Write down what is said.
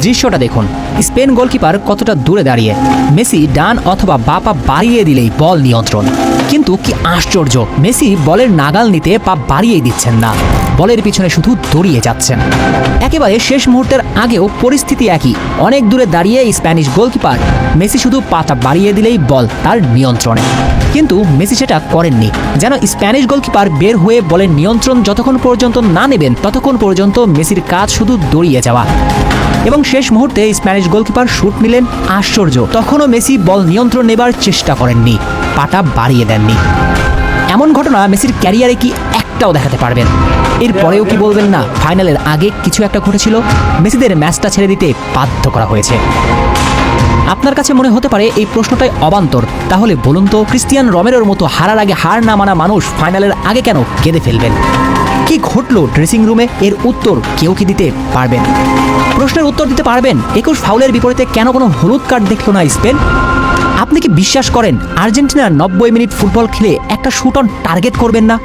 দৃশ্যটা দেখুন, Spain goalkeeper কতটা দূরে দাঁড়িয়ে, মেসি ডান অথবা বা পা বাড়িয়ে দিলেই বল নিয়ন্ত্রণ। কিন্তু কি আশ্চর্য, মেসি বলের নাগাল নিতে পা বাড়িয়েই দিচ্ছেন না, বলের পিছনে শুধু দৌড়িয়ে যাচ্ছেন। একেবারে শেষ মুহূর্তের আগেও পরিস্থিতি একই, অনেক দূরে দাঁড়িয়ে স্প্যানিশ গোলকিপার, মেসি শুধু পাটা বাড়িয়ে দিলেই বল তার নিয়ন্ত্রণে। কিন্তু মেসি সেটা করেননি, যেন স্প্যানিশ গোলকিপার বের হয়ে বলের নিয়ন্ত্রণ যতক্ষণ পর্যন্ত না নেবেন ততক্ষণ পর্যন্ত মেসির কাজ শুধু দৌড়িয়ে যাওয়া। এবং শেষ মুহূর্তে স্প্যানিশ গোলকিপার শুট নিলেন, আশ্চর্য, তখনও মেসি বল নিয়ন্ত্রণ নেবার চেষ্টা করেননি, পাটা বাড়িয়ে দেননি। এমন ঘটনা মেসির ক্যারিয়ারে কি একটাও দেখাতে পারবেন? এরপরেও কি বলবেন না ফাইনালের আগে কিছু একটা ঘটেছিল, মেসিদের ম্যাচটা ছেড়ে দিতে বাধ্য করা হয়েছে? আপনার কাছে মনে হতে পারে এই প্রশ্নটাই অবান্তর, তাহলে বলুন তো, ক্রিস্টিয়ান রোমেরোর মতো হারার আগে হার না মানা মানুষ ফাইনালের আগে কেন কেঁদে ফেলবেন? কি ঘটলো ড্রেসিং রুমে? এর উত্তর কেউ কি দিতে পারবেন? প্রশ্নের উত্তর দিতে পারবেন 21 ফাউলের বিপরীতে কেন কোনো হলুদ কার্ড দেখল না স্পেন? আপনি কি বিশ্বাস করেন আর্জেন্টিনা 90 মিনিট ফুটবল খেলে একটা শুট অন টার্গেট করবেন না?